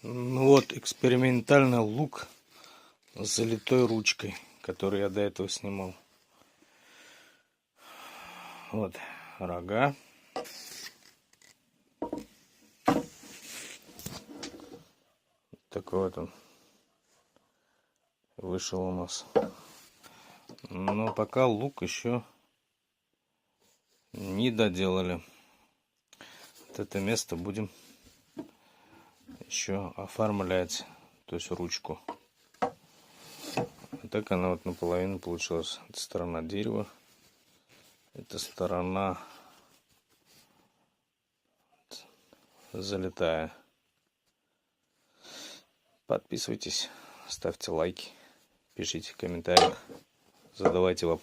Ну вот, экспериментальный лук с залитой ручкой, который я до этого снимал. Вот рога. Такой вот он вышел у нас. Но пока лук еще не доделали. Вот это место будем еще оформлять, то есть ручку. Вот так она вот наполовину получилась. Это сторона дерева, эта сторона залитая. Подписывайтесь, ставьте лайки, пишите в комментариях, задавайте вопросы.